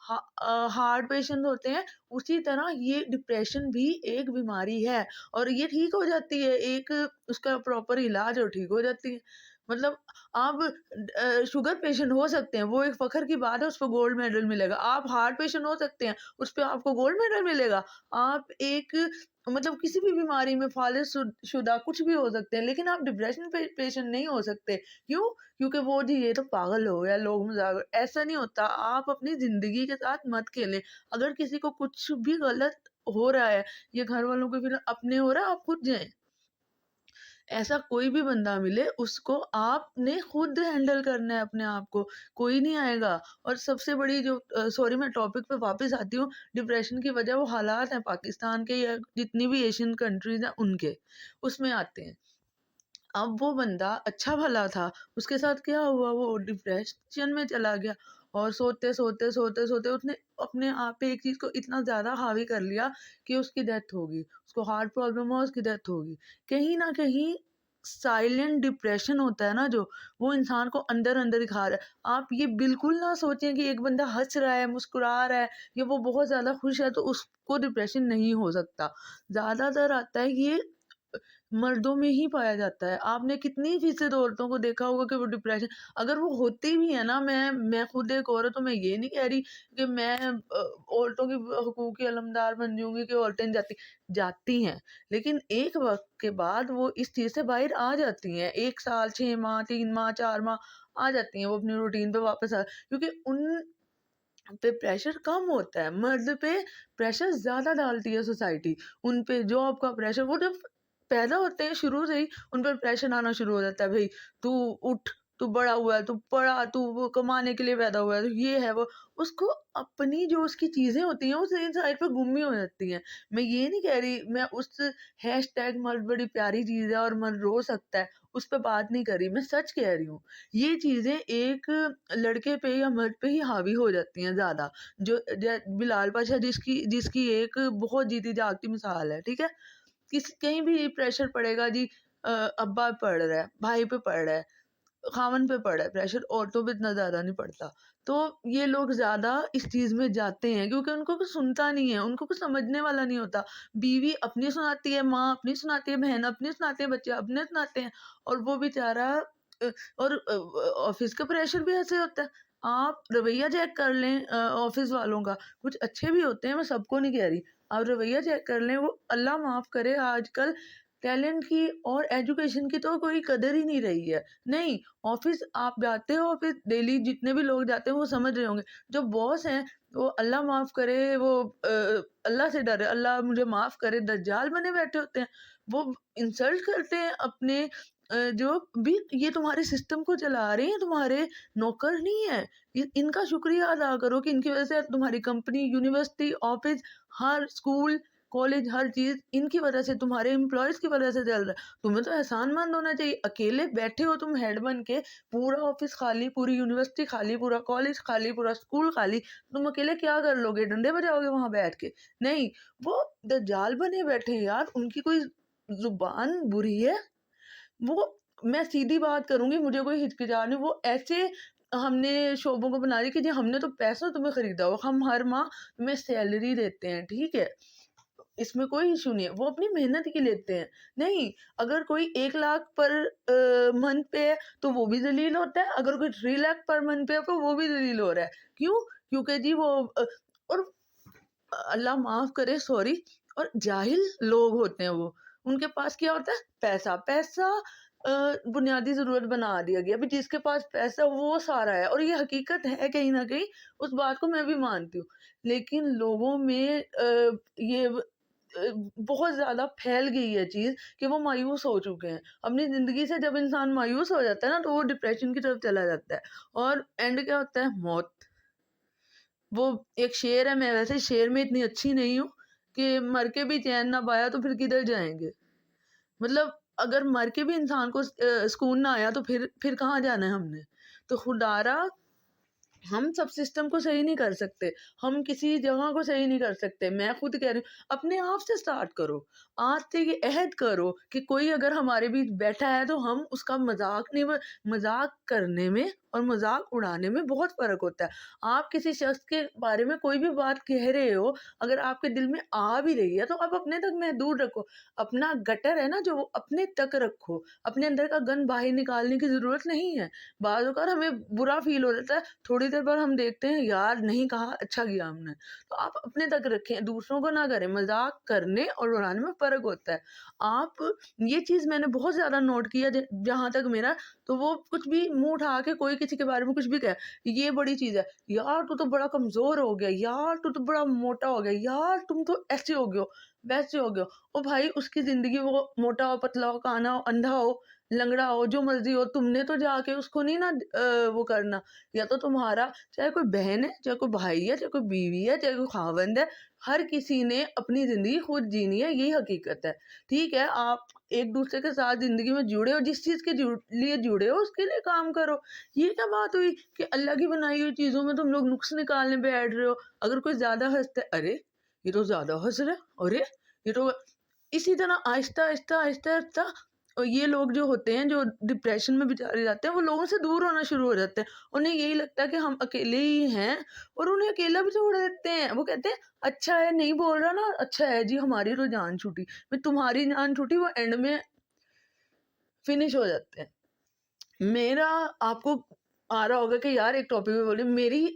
Heart patient ہوتے ہیں، اسی طرح یہ ڈپریشن بھی ایک بیماری ہے، اور یہ ٹھیک ہو جاتی ہے، ایک اس کا پراپر علاج اور ٹھیک ہو جاتی ہے. مطلب آپ شوگر پیشنٹ ہو سکتے ہیں، وہ ایک فخر کی بات ہے، اس پہ گولڈ میڈل ملے گا. آپ ہارٹ پیشنٹ ہو سکتے ہیں، اس پہ آپ کو گولڈ میڈل ملے گا. آپ ایک مطلب کسی بھی بیماری میں فالج شدہ کچھ بھی ہو سکتے ہیں، لیکن آپ ڈپریشن پیشنٹ نہیں ہو سکتے. کیوں؟ کیونکہ وہ جی یہ تو پاگل ہو گیا، لوگ مزاق. ایسا نہیں ہوتا. آپ اپنی زندگی کے ساتھ مت کھیلیں. اگر کسی کو کچھ بھی غلط ہو رہا ہے، یہ گھر والوں کے پھر اپنے ہو رہا ہے، آپ خود جائیں. ایسا کوئی بھی بندہ ملے، اس کو آپ نے خود ہینڈل کرنا ہے اپنے آپ کو، کوئی نہیں آئے گا. اور سب سے بڑی جو سوری میں ٹاپک پہ واپس آتی ہوں، ڈپریشن کی وجہ وہ حالات ہیں پاکستان کے یا جتنی بھی ایشین کنٹریز ہیں ان کے، اس میں آتے ہیں. اب وہ بندہ اچھا بھلا تھا، اس کے ساتھ کیا ہوا، وہ ڈپریشن میں چلا گیا، اور سوتے سوتے سوتے سوتے اس نے اپنے آپ پہ ایک چیز کو اتنا زیادہ حاوی کر لیا کہ اس کی ڈیتھ ہوگی. اس کو ہارٹ پرابلم ہوا، اس کی ڈیتھ ہوگی. کہیں نہ کہیں سائلنٹ ڈپریشن ہوتا ہے نا جو، وہ انسان کو اندر اندر ہی کھا رہا ہے. آپ یہ بالکل نہ سوچیں کہ ایک بندہ ہنس رہا ہے، مسکرا رہا ہے، یا وہ بہت زیادہ خوش ہے تو اس کو ڈپریشن نہیں ہو سکتا. زیادہ تر آتا ہے یہ مردوں میں ہی پایا جاتا ہے. آپ نے کتنی فیصد عورتوں کو دیکھا ہوگا کہ وہ ڈپریشن، اگر وہ ہوتی بھی ہے نا، میں خود ایک عورت ہوں، میں یہ نہیں کہہ رہی کہ میں عورتوں کی حقوق کی علمدار بن جاؤں گی کہ عورتیں جاتی ہیں، لیکن ایک وقت کے بعد وہ اس چیز سے باہر آ جاتی ہیں. 1 سال 6 ماہ 3 ماہ 4 ماہ آ جاتی ہیں، وہ اپنی روٹین پہ واپس کیونکہ ان پہ پریشر کم ہوتا ہے. مرد پہ پریشر زیادہ ڈالتی ہے سوسائٹی، ان پہ جاب کا پریشر. وہ جب پیدا ہوتے ہیں شروع سے ہی ان پر پریشر آنا شروع ہو جاتا ہے، بھائی تو اٹھ، تو بڑا ہوا ہے، تو پڑھا، تو وہ کمانے کے لیے پیدا ہوا ہے، تو یہ ہے وہ. اس کو اپنی جو اس کی چیزیں ہوتی ہیں وہ صحیح سائڈ پہ گمی ہو جاتی ہیں. میں یہ نہیں کہہ رہی، میں اس ہیش ٹیگ مرد بڑی پیاری چیز ہے اور مرد رو سکتا ہے اس پہ بات نہیں کر رہی، میں سچ کہہ رہی ہوں. یہ چیزیں ایک لڑکے پہ یا مرد پہ ہی حاوی ہو جاتی ہیں زیادہ. جو بلال پاشا جس کی ایک بہت جیتی جاگتی مثال ہے، ٹھیک ہے، کہیں بھی پریشر پڑے گا جی، ابا پڑھ رہا ہے، بھائی پہ پڑھ رہا ہے، خاون پہ پڑا ہے پریشر، عورتوں پہ اتنا زیادہ نہیں پڑتا. تو یہ لوگ زیادہ اس چیز میں جاتے ہیں کیونکہ ان کو کچھ سنتا نہیں ہے، ان کو کچھ سمجھنے والا نہیں ہوتا. بیوی اپنی سناتی ہے، ماں اپنی سناتی ہے، بہن اپنی سناتی ہے، بچے اپنے سناتے ہیں، اور وہ بیچارہ اور آفس کا پریشر بھی ایسے ہوتا ہے. آپ رویہ چیک کر لیں آفس والوں کا، کچھ اچھے بھی ہوتے ہیں، میں سب کو نہیں کہہ رہی، آپ رویہ چیک کر لیں. وہ اللہ معاف کرے، آج کل ٹیلنٹ کی اور ایجوکیشن کی تو کوئی قدر ہی نہیں رہی ہے. نہیں، آفس آپ جاتے ہو، آفس ڈیلی جتنے بھی لوگ جاتے ہیں وہ سمجھ رہے ہوں گے، جو باس ہیں وہ اللہ معاف کرے، وہ اللہ سے ڈرے، اللہ مجھے معاف کرے، دجال بنے بیٹھے ہوتے ہیں. وہ انسلٹ کرتے ہیں اپنے جو بھی یہ تمہارے سسٹم کو چلا رہے ہیں، تمہارے نوکر نہیں ہے. ان کا شکریہ ادا کرو کہ ان کی وجہ سے تمہاری کمپنی، یونیورسٹی، آفس، ہر اسکول، کالج، ہر چیز ان کی وجہ سے، تمہارے امپلائیز کی وجہ سے چل رہا ہے. تمہیں تو احسان مند ہونا چاہیے. اکیلے بیٹھے ہو تم ہیڈ بن کے، پورا آفس خالی، پوری یونیورسٹی خالی، پورا کالج خالی، پورا اسکول خالی، تم اکیلے کیا کر لو گے؟ ڈنڈے بجاؤ گے وہاں بیٹھ کے؟ نہیں، وہ دجال بنے بیٹھے ہیں یار. ان کی کوئی زبان بری ہے، وہ میں سیدھی بات کروں گی، مجھے کوئی ہچکچا نہیں. وہ ایسے ہم نے شعبوں کو بنا دی کہ جی ہم نے تو پیسہ تمہیں خریدا ہو، ہم ہر ماہ تمہیں سیلری دیتے ہیں، ٹھیک ہے، اس میں کوئی ایشو نہیں ہے، وہ اپنی محنت کی لیتے ہیں. نہیں، اگر کوئی 1 لاکھ پر منتھ پہ ہے تو وہ بھی ذلیل ہوتا ہے، اگر کوئی 3 لاکھ پر منتھ پہ ہے تو وہ بھی ذلیل ہو رہا ہے. کیوں؟ کیونکہ جی وہ اور اللہ معاف کرے، سوری، اور جاہل لوگ ہوتے ہیں. وہ ان کے پاس کیا ہوتا ہے؟ پیسہ. پیسہ بنیادی ضرورت بنا دیا گیا. ابھی جس کے پاس پیسہ وہ سارا ہے، اور یہ حقیقت ہے کہیں نہ کہیں، اس بات کو میں بھی مانتی ہوں. لیکن لوگوں میں یہ بہت زیادہ پھیل گئی ہے چیز کہ وہ مایوس ہو چکے ہیں اپنی زندگی سے. جب انسان مایوس ہو جاتا ہے نا تو وہ ڈپریشن کی طرف چلا جاتا ہے، اور اینڈ کیا ہوتا ہے؟ موت. وہ ایک شعر ہے، میں ویسے شعر میں اتنی اچھی نہیں ہوں کہ مر کے بھی چین نہ پایا تو پھر کدھر جائیں گے. مطلب اگر مر کے بھی انسان کو سکون نہ آیا تو پھر کہاں جانا ہے ہم نے؟ تو خدارا ہم سب سسٹم کو صحیح نہیں کر سکتے، ہم کسی جگہ کو صحیح نہیں کر سکتے. میں خود کہہ رہی ہوں، اپنے آپ سے سٹارٹ کرو. آج سے یہ عہد کرو کہ کوئی اگر ہمارے بیچ بیٹھا ہے تو ہم اس کا مذاق نہیں، مذاق کرنے میں اور مذاق اڑانے میں بہت فرق ہوتا ہے. آپ کسی شخص کے بارے میں کوئی بھی بات کہہ رہے ہو، اگر آپ کے دل میں آ بھی رہی ہے تو آپ اپنے تک محدود رکھو. اپنا گٹر ہے نا جو، وہ اپنے تک رکھو. اپنے اندر کا گند باہر نکالنے کی ضرورت نہیں ہے. بعض اوقات ہمیں برا فیل ہو جاتا ہے، تھوڑی دیر بعد ہم دیکھتے ہیں یار نہیں کہا، اچھا کیا ہم نے. تو آپ اپنے تک رکھیں، دوسروں کو نہ کریں. مذاق کرنے اور اڑانے میں فرق ہوتا ہے. آپ، یہ چیز میں نے بہت زیادہ نوٹ کیا جہاں تک میرا، تو وہ کچھ بھی منہ اٹھا کے کوئی کسی کے بارے میں کچھ بھی کہے، یہ بڑی چیز ہے. یار تو بڑا کمزور ہو گیا، یار تو بڑا موٹا ہو گیا، یار تم تو ایسے ہو گئے ہو، ویسے ہو گئے ہو. او بھائی اس کی زندگی، وہ موٹا ہو، پتلا ہو، کانا ہو، اندھا ہو، لنگڑا ہو، جو مرضی ہو، تم نے تو جا کے اس کو نہیں نا وہ کرنا. یا تو تمہارا چاہے کوئی بہن ہے، چاہے کوئی بھائی ہے، چاہے کوئی بیوی ہے، چاہے کوئی خاوند ہے، ہر کسی نے اپنی زندگی خود جینی ہے، یہی حقیقت ہے. ٹھیک ہے، آپ ایک دوسرے کے ساتھ زندگی میں جڑے ہو، جس چیز کے لیے جڑے ہو اس کے لیے کام کرو. یہ کیا بات ہوئی کہ اللہ کی بنائی ہوئی چیزوں میں تم لوگ نقص نکالنے پہ بیٹھ رہے ہو. اگر کوئی زیادہ ہنستا ہے، ارے یہ تو زیادہ ہنس رہا ہے، ارے یہ تو. اسی طرح آہستہ آہستہ آہستہ آہستہ یہ لوگ جو ہوتے ہیں، جو ڈپریشن میں بیچارے جاتے ہیں، وہ لوگوں سے دور ہونا شروع ہو جاتے ہیں. انہیں یہی لگتا ہے کہ ہم اکیلے ہی ہیں، اور انہیں اکیلا بھی چھوڑ دیتے ہیں. وہ کہتے ہیں اچھا ہے، نہیں بول رہا نا، اچھا ہے جی، ہماری تو جان چھوٹی. میں تمہاری جان چھوٹی، وہ اینڈ میں فنش ہو جاتے ہیں. میرا آپ کو آ رہا ہوگا کہ یار ایک ٹاپک پہ بولے، میری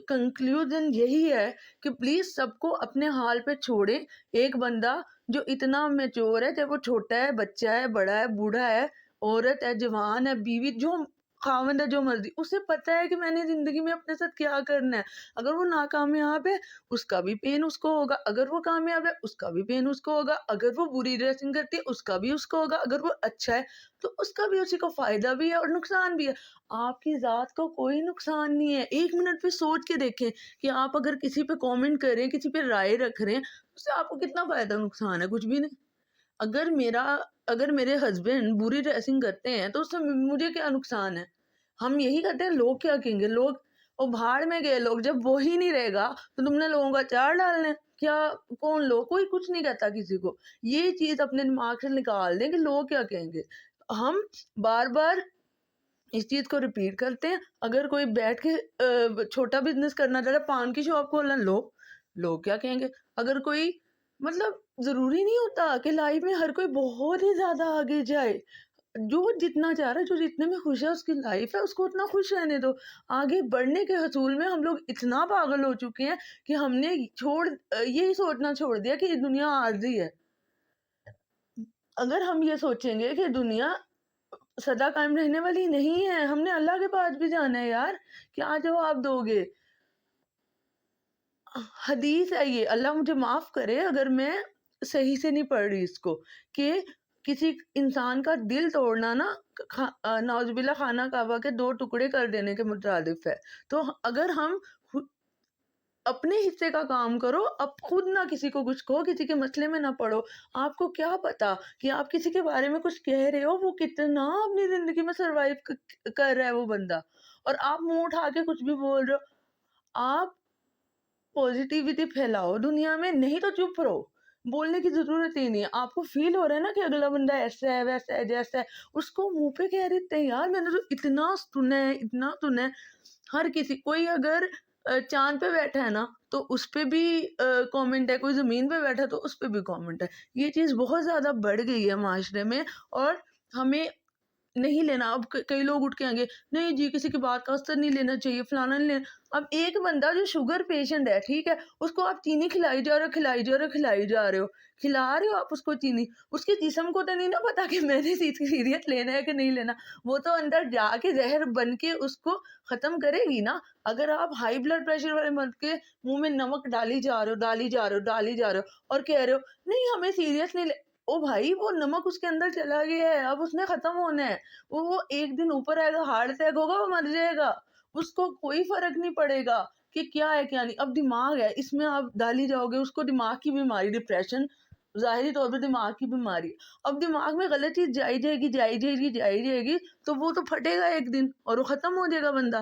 کنکلوژن یہی ہے کہ پلیز سب کو اپنے حال پہ چھوڑیں. ایک بندہ جو اتنا میچور ہے، چاہے وہ چھوٹا ہے، بچہ ہے، بڑا ہے، بوڑھا ہے، عورت ہے، جوان ہے، بیوی، جو خاوند ہے، جو مرضی، اسے پتہ ہے کہ میں نے زندگی میں اپنے ساتھ کیا کرنا ہے. اگر وہ ناکامیاب ہے اس کا بھی پین اس کو ہوگا، اگر وہ کامیاب ہے اس کا بھی پین اس کو ہوگا، اگر وہ بری ڈریسنگ کرتی ہے اس کا بھی اس کو ہوگا، اگر وہ اچھا ہے تو اس کا بھی اسی کو فائدہ بھی ہے اور نقصان بھی ہے. آپ کی ذات کو کوئی نقصان نہیں ہے. ایک منٹ پہ سوچ کے دیکھیں کہ آپ اگر کسی پہ کامنٹ کریں، کسی پہ رائے رکھ رہے ہیں، اس سے آپ کو کتنا فائدہ نقصان ہے؟ کچھ بھی نہیں. اگر میرے ہسبینڈ بری ڈریسنگ کرتے ہیں تو اس سے مجھے کیا نقصان ہے؟ ہم یہی کہتے ہیں لوگ کیا کہیں گے، لوگ اور بھاڑ میں گئے لوگ. جب وہی نہیں رہے گا تو تم نے لوگوں کا چار ڈالنا ہے کیا؟ کون لوگ؟ کوئی کچھ نہیں کہتا کسی کو. یہ چیز اپنے دماغ سے نکال دیں کہ لوگ کیا کہیں گے. ہم بار بار اس چیز کو ریپیٹ کرتے ہیں. اگر کوئی بیٹھ کے چھوٹا بزنس کرنا چاہتا ہے، پان کی شاپ کھولنا، لوگ کیا کہیں گے. اگر کوئی، مطلب ضروری نہیں ہوتا کہ لائف میں ہر کوئی بہت ہی زیادہ آگے جائے. جو جتنا چاہ رہا ہے، جو جتنے میں خوش ہے، اس کی لائف ہے، اس کو اتنا خوش رہنے دو. آگے بڑھنے کے حصول میں ہم لوگ اتنا پاگل ہو چکے ہیں کہ ہم نے یہی سوچنا چھوڑ دیا کہ یہ دنیا عارضی ہے. اگر ہم یہ سوچیں گے کہ دنیا سدا قائم رہنے والی نہیں ہے، ہم نے اللہ کے پاس بھی جانا ہے یار، کیا جواب دو گے؟ حدیث ہے یہ، اللہ مجھے معاف کرے اگر میں صحیح سے نہیں پڑھ رہی اس کو، کہ کسی انسان کا دل توڑنا نا، نعوذ باللہ، خانہ کعبہ کے 2 ٹکڑے کر دینے کے مترادف ہے. تو اگر ہم اپنے حصے کا کام کرو، اب خود نہ کسی کو کچھ کہو، کسی کے مسئلے میں نہ پڑو. آپ کو کیا پتا کہ آپ کسی کے بارے میں کچھ کہہ رہے ہو، وہ کتنا اپنی زندگی میں سروائیو کر رہا ہے وہ بندہ، اور آپ منہ اٹھا کے کچھ بھی بول رہے ہو. آپ پوزیٹیوٹی پھیلاؤ دنیا میں، نہیں تو چپ رہو. بولنے کی ضرورت ہی نہیں ہے. آپ کو فیل ہو رہا ہے نا کہ اگلا بندہ ایسا ہے، ویسا ہے، جیسا ہے، اس کو منہ پہ کہہ دیتے ہیں یار میں نے تو اتنا سنا ہے، اتنا سنا ہے. ہر کسی، کوئی اگر چاند پہ بیٹھا ہے نا تو اس پہ بھی کامنٹ ہے، کوئی زمین پہ بیٹھا تو اس پہ بھی کامنٹ ہے. یہ چیز بہت زیادہ بڑھ گئی ہے معاشرے میں، اور ہمیں نہیں لینا. اب کئی لوگ اٹھ کے آئیں گے نہیں جی کسی کی بات کا اثر نہیں لینا چاہیے، فلانا نہیں لینا. اب ایک بندہ جو شوگر پیشنٹ ہے، ٹھیک ہے، اس کو آپ چینی کھلائی جا رہے ہو، کھلائی جا رہے ہو، کھلائی جا رہے ہو، کھلا رہے ہو آپ اس کو چینی. اس کے جسم کو تو نہیں نا پتا کہ میں نے سیریت لینا ہے کہ نہیں لینا. وہ تو اندر جا کے زہر بن کے اس کو ختم کرے گی نا. اگر آپ ہائی بلڈ پریشر والے مرد کے منہ میں نمک ڈالی جا رہے ہو، ڈالی جا رہے ہو، ڈالی جا رہے ہو، اور کہہ رہے ہو نہیں ہمیں سیریس نہیں او بھائی وہ نمک اس کے اندر چلا گیا ہے، اب اس نے ختم ہونا ہے. وہ ایک دن اوپر آئے گا، ہارٹ اٹیک ہوگا، وہ مر جائے گا. اس کو کوئی فرق نہیں پڑے گا کہ کیا ہے کیا نہیں. اب دماغ ہے، اس میں آپ ڈالی جاؤ گے، اس کو دماغ کی بیماری، ڈپریشن ظاہری طور پہ دماغ کی بیماری. اب دماغ میں غلط چیز جائی جائے گی، جائی جائے گی، جائی جائے گی، تو وہ تو پھٹے گا ایک دن اور وہ ختم ہو جائے گا بندہ.